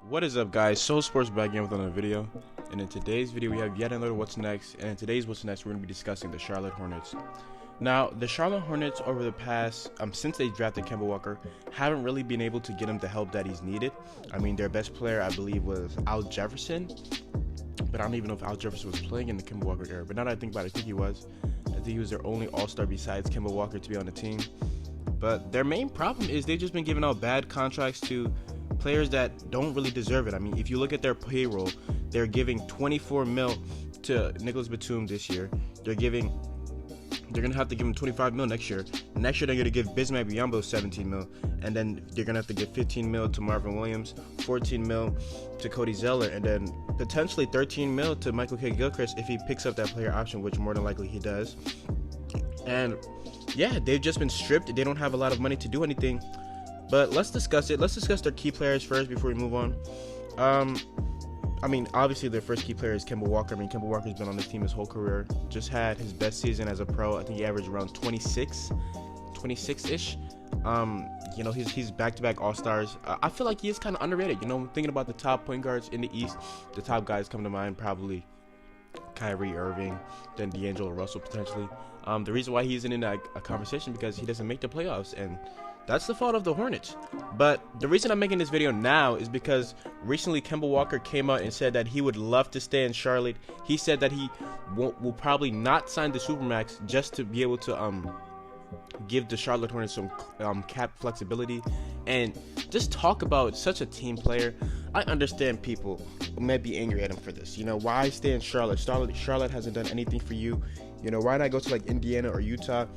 What is up, guys? Soul Sports back again with another video, and in today's video we have yet another What's Next, and in today's What's Next we're going to be discussing the Charlotte Hornets. Now, the Charlotte Hornets over the past, since they drafted Kemba Walker, haven't really been able to get him the help that he's needed. I mean, their best player, I believe, was Al Jefferson, but I don't even know if Al Jefferson was playing in the Kemba Walker era, but now that I think about it, I think he was. I think he was their only all-star besides Kemba Walker to be on the team. But their main problem is they've just been giving out bad contracts to players that don't really deserve it. I mean, if you look at their payroll, they're giving 24 mil to Nicholas Batum this year. They're gonna have to give him 25 mil next year. Next year they're gonna give Bismack Biyombo 17 mil, and then they're gonna have to give 15 mil to Marvin Williams, 14 mil to Cody Zeller, and then potentially 13 mil to Michael K. Gilchrist if he picks up that player option, which more than likely he does. And yeah, they've just been stripped. They don't have a lot of money to do anything. But let's discuss it. Let's discuss their key players first before we move on. I mean, obviously their first key player is Kemba Walker. I mean, Kemba Walker's been on this team his whole career. Just had his best season as a pro. I think he averaged around 26-ish. You know, he's back-to-back All-Stars. I feel like he is kind of underrated. You know, thinking about the top point guards in the East, the top guys come to mind, probably Kyrie Irving, then D'Angelo Russell potentially. The reason why he isn't in a conversation because he doesn't make the playoffs, and that's the fault of the Hornets. But the reason I'm making this video now is because recently Kemba Walker came out and said that he would love to stay in Charlotte. He said that he will probably not sign the Supermax just to be able to give the Charlotte Hornets some cap flexibility and just talk about such a team player. I understand people might be angry at him for this. You know, why stay in Charlotte? Charlotte hasn't done anything for you. You know, why not go to like Indiana or Utah?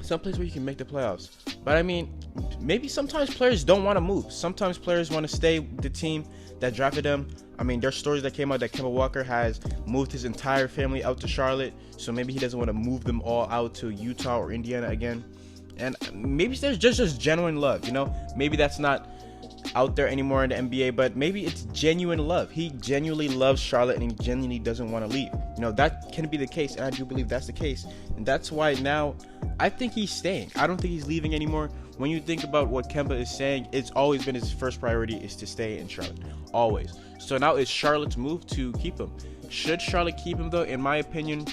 Someplace where you can make the playoffs. But I mean, maybe sometimes players don't want to move. Sometimes players want to stay with the team that drafted them. I mean, there's stories that came out that Kemba Walker has moved his entire family out to Charlotte, so maybe he doesn't want to move them all out to Utah or Indiana again. And maybe there's just genuine love, you know? Maybe that's not out there anymore in the NBA, but maybe it's genuine love. He genuinely loves Charlotte and he genuinely doesn't want to leave. You know, that can be the case, and I do believe that's the case. And that's why now I think he's staying. I don't think he's leaving anymore. When you think about what Kemba is saying, it's always been his first priority is to stay in Charlotte. Always. So now it's Charlotte's move to keep him. Should Charlotte keep him though? In my opinion,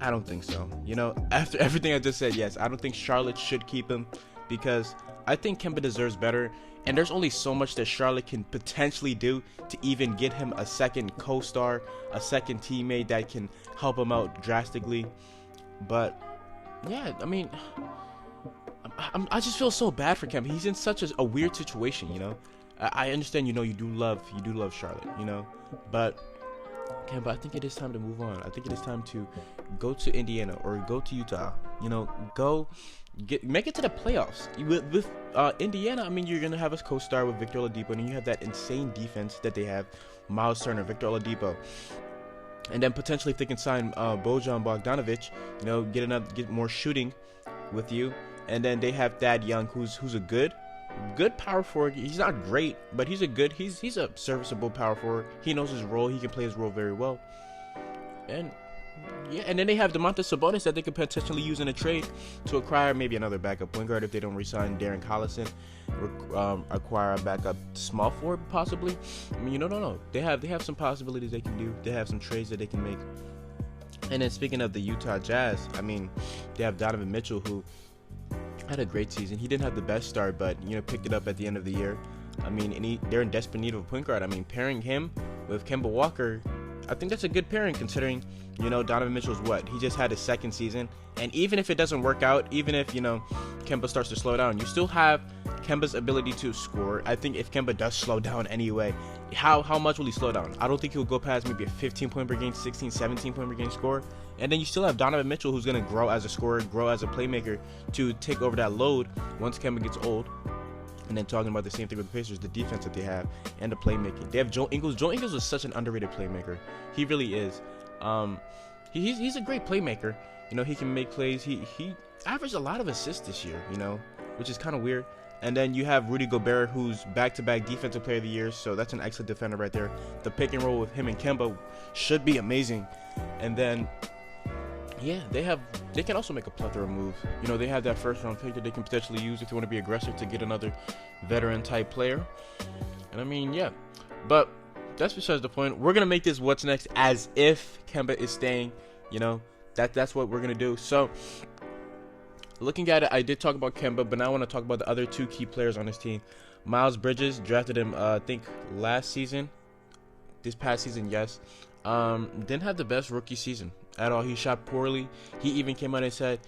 I don't think so. You know, after everything I just said, yes, I don't think Charlotte should keep him because I think Kemba deserves better. And there's only so much that Charlotte can potentially do to even get him a second co-star, a second teammate that can help him out drastically. But yeah, I mean, I just feel so bad for Kemba. He's in such a weird situation, you know. I understand, you know, you do love Charlotte, you know, but Kemba, I think it is time to move on. I think it is time to go to Indiana or go to Utah. You know, make it to the playoffs. With Indiana, I mean, you're gonna have a co-star with Victor Oladipo, and you have that insane defense that they have, Miles Turner, Victor Oladipo, and then potentially if they can sign Bojan Bogdanovic, you know, get more shooting with you, and then they have Thad Young, who's a good power forward. He's not great, but he's a serviceable power forward. He knows his role. He can play his role very well. And yeah, and then they have Domantas Sabonis that they could potentially use in a trade to acquire maybe another backup point guard if they don't re-sign Darren Collison. Acquire a backup small forward possibly. I mean, no. They have some possibilities they can do. They have some trades that they can make. And then speaking of the Utah Jazz, I mean, they have Donovan Mitchell, who had a great season. He didn't have the best start, but you know, picked it up at the end of the year. I mean, and they're in desperate need of a point guard. I mean, pairing him with Kemba Walker, I think that's a good pairing considering, you know, Donovan Mitchell's he just had his second season, and even if it doesn't work out, even if, you know, Kemba starts to slow down, you still have Kemba's ability to score. I think if Kemba does slow down anyway, how much will he slow down? I don't think he'll go past maybe a 15 point per game, 16, 17 point per game score. And then you still have Donovan Mitchell, who's going to grow as a scorer, grow as a playmaker to take over that load once Kemba gets old. And then talking about the same thing with the Pacers, the defense that they have and the playmaking. They have Joe Ingles. Joe Ingles is such an underrated playmaker. He really is. He's a great playmaker. You know, he can make plays. He averaged a lot of assists this year, you know, which is kind of weird. And then you have Rudy Gobert, who's back-to-back Defensive Player of the Year, so that's an excellent defender right there. The pick and roll with him and Kemba should be amazing. And then yeah, they can also make a plethora of moves. You know, they have that first round pick that they can potentially use if they want to be aggressive to get another veteran type player. And I mean, yeah. But that's besides the point. We're gonna make this what's next as if Kemba is staying. You know, that's what we're gonna do. So, looking at it, I did talk about Kemba, but now I want to talk about the other two key players on this team. Miles Bridges, drafted him, I think last season. This past season, yes. Didn't have the best rookie season at all. He shot poorly. He even came out and said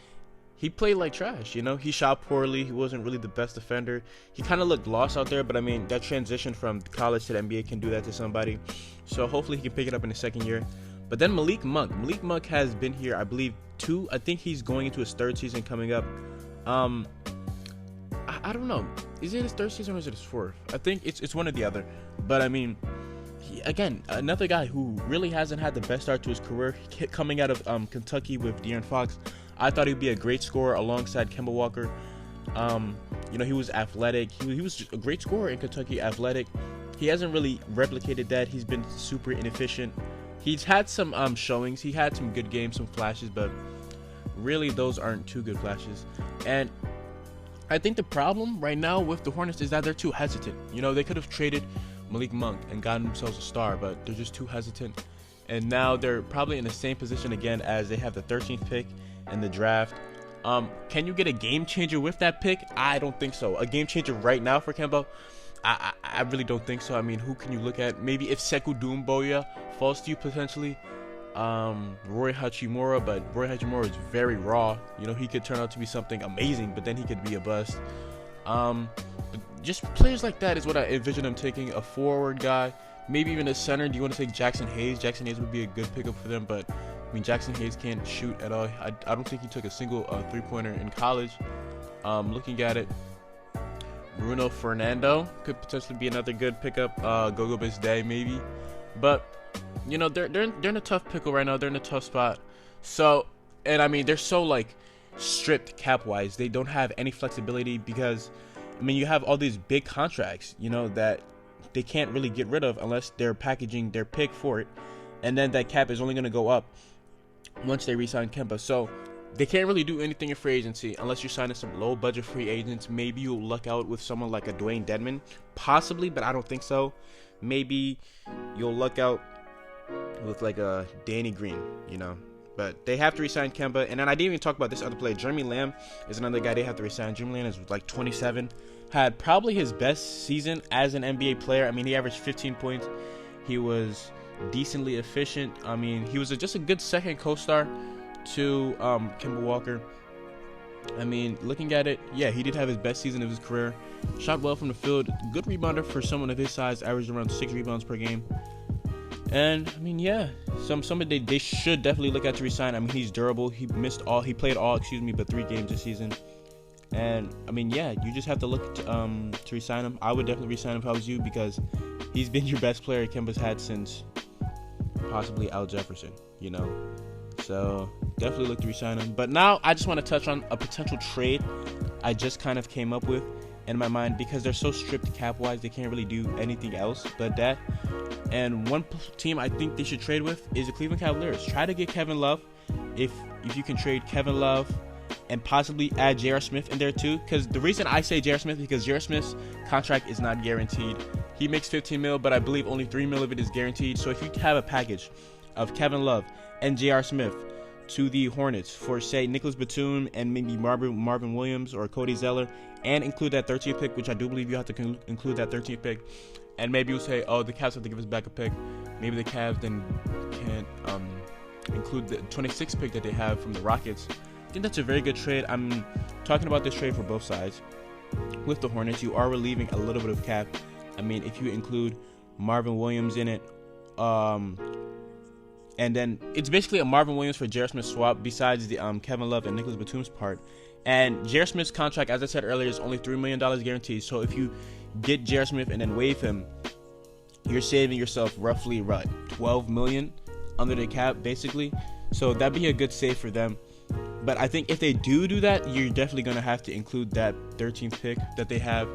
he played like trash. You know, he shot poorly. He wasn't really the best defender. He kind of looked lost out there, but I mean, that transition from college to the NBA can do that to somebody. So hopefully he can pick it up in his second year. But then Malik Monk has been here, I believe, I think he's going into his third season coming up. I don't know. Is it his third season or is it his fourth? I think it's one or the other. But I mean, again, another guy who really hasn't had the best start to his career, coming out of Kentucky with De'Aaron Fox. I thought he'd be a great scorer alongside Kemba Walker. You know, he was athletic. He was just a great scorer in Kentucky, athletic. He hasn't really replicated that. He's been super inefficient. He's had some showings. He had some good games, some flashes, but really those aren't too good flashes. And I think the problem right now with the Hornets is that they're too hesitant. You know, they could have traded Malik Monk and gotten themselves a star, but they're just too hesitant. And now they're probably in the same position again as they have the 13th pick in the draft. Can you get a game changer with that pick? I don't think so. A game changer right now for Kemba? I really don't think so. I mean, who can you look at? Maybe if Sekou Doumbouya falls to you potentially. Roy Hachimura, but Roy Hachimura is very raw. You know, he could turn out to be something amazing, but then he could be a bust. Just players like that is what I envision them taking. A forward guy, maybe even a center. Do you want to take Jackson Hayes? Jackson Hayes would be a good pickup for them, but I mean, Jackson Hayes can't shoot at all. I don't think he took a single three-pointer in college. Looking at it, Bruno Fernando could potentially be another good pickup. Gogo Day maybe, but you know, they're in a tough pickle right now. They're in a tough spot. So, and I mean, they're so like stripped cap-wise. They don't have any flexibility because, I mean, you have all these big contracts, you know, that they can't really get rid of unless they're packaging their pick for it, and then that cap is only going to go up once they re-sign Kemba. So they can't really do anything in free agency unless you're signing some low-budget free agents. Maybe you'll luck out with someone like a Dwayne Dedmon, possibly, but I don't think so. Maybe you'll luck out with like a Danny Green, you know. But they have to resign Kemba. And then I didn't even talk about this other player. Jeremy Lamb is another guy they have to resign. Jeremy Lamb is like 27. Had probably his best season as an NBA player. I mean, he averaged 15 points. He was decently efficient. I mean, he was just a good second co-star to Kemba Walker. I mean, looking at it, yeah, he did have his best season of his career. Shot well from the field. Good rebounder for someone of his size. Averaged around 6 rebounds per game. And I mean, yeah, somebody they should definitely look at to resign. I mean, he's durable. He played all, but 3 games this season. And I mean, yeah, you just have to look to resign him. I would definitely resign him if I was you, because he's been your best player Kemba's had since possibly Al Jefferson, you know. So definitely look to resign him. But now I just want to touch on a potential trade I just kind of came up with in my mind, because they're so stripped cap-wise, they can't really do anything else but that. And one team I think they should trade with is the Cleveland Cavaliers. Try to get Kevin Love, if you can trade Kevin Love, and possibly add J.R. Smith in there too. Because the reason I say J.R. Smith is because J.R. Smith's contract is not guaranteed. He makes $15 million, but I believe only $3 million of it is guaranteed. So if you have a package of Kevin Love and J.R. Smith to the Hornets for, say, Nicholas Batum and maybe Marvin Williams or Cody Zeller, and include that 13th pick, which I do believe you have to include that 13th pick, and maybe you'll say, oh, the Cavs have to give us back a pick. Maybe the Cavs then can't include the 26th pick that they have from the Rockets. I think that's a very good trade. I'm talking about this trade for both sides. With the Hornets, you are relieving a little bit of cap. I mean, if you include Marvin Williams in it, and then it's basically a Marvin Williams for J.R. Smith swap, besides the Kevin Love and Nicholas Batum's part. And J.R. Smith's contract, as I said earlier, is only $3 million guaranteed. So if you get J.R. Smith and then waive him, you're saving yourself roughly $12 million under the cap, basically. So that'd be a good save for them. But I think if they do that, you're definitely going to have to include that 13th pick that they have.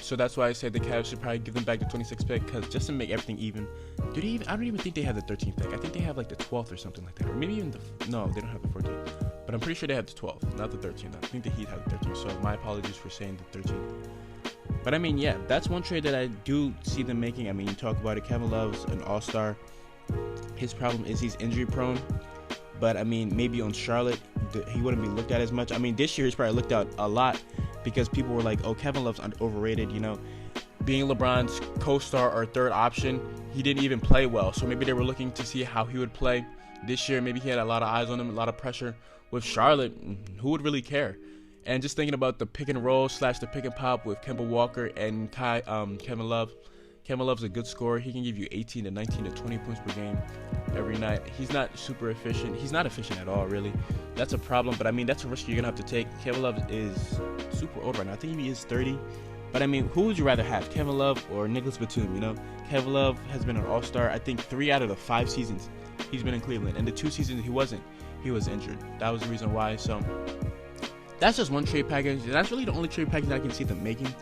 So that's why I said the Cavs should probably give them back the 26th pick, because just to make everything even. I don't even think they have the 13th pick. I think they have like the 12th or something like that. Or maybe even no, they don't have the 14th. But I'm pretty sure they have the 12th, not the 13th. I think the Heat have the 13th. So my apologies for saying the 13th. But I mean, yeah, that's one trade that I do see them making. I mean, you talk about it, Kevin Love's an all-star. His problem is he's injury prone. But I mean, maybe on Charlotte, he wouldn't be looked at as much. I mean, this year he's probably looked at a lot because people were like, oh, Kevin Love's overrated, you know. Being LeBron's co-star or third option, he didn't even play well. So maybe they were looking to see how he would play this year. Maybe he had a lot of eyes on him, a lot of pressure. With Charlotte, who would really care? And just thinking about the pick and roll / the pick and pop with Kemba Walker and Kevin Love. Kevin Love's a good scorer. He can give you 18 to 19 to 20 points per game every night. He's not super efficient. He's not efficient at all, really. That's a problem. But, I mean, that's a risk you're going to have to take. Kevin Love is super old right now. I think he is 30. But, I mean, who would you rather have, Kevin Love or Nicholas Batum, you know? Kevin Love has been an all-star, I think, 3 out of the 5 seasons he's been in Cleveland. And the 2 seasons he wasn't, he was injured. That was the reason why. So, that's just one trade package. And that's really the only trade package I can see them making.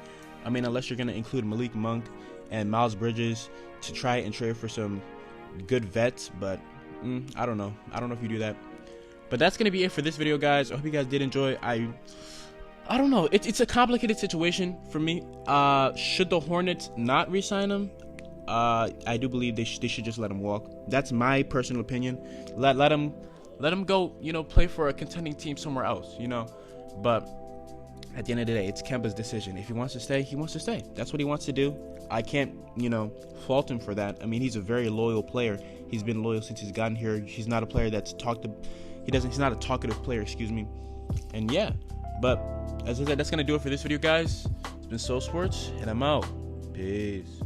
I mean, unless you're going to include Malik Monk and Miles Bridges to try and trade for some good vets, but I don't know. I don't know if you do that. But that's gonna be it for this video, guys. I hope you guys did enjoy. I don't know. It's a complicated situation for me. Should the Hornets not re-sign him? I do believe they should just let him walk. That's my personal opinion. Let him go. You know, play for a contending team somewhere else. You know, but at the end of the day, it's Kemba's decision. If he wants to stay, he wants to stay. That's what he wants to do. I can't, you know, fault him for that. I mean, he's a very loyal player. He's been loyal since he's gotten here. He's not a player that's he's not a talkative player, excuse me. And yeah, but as I said, that's going to do it for this video, guys. It's been So Sports, and I'm out. Peace.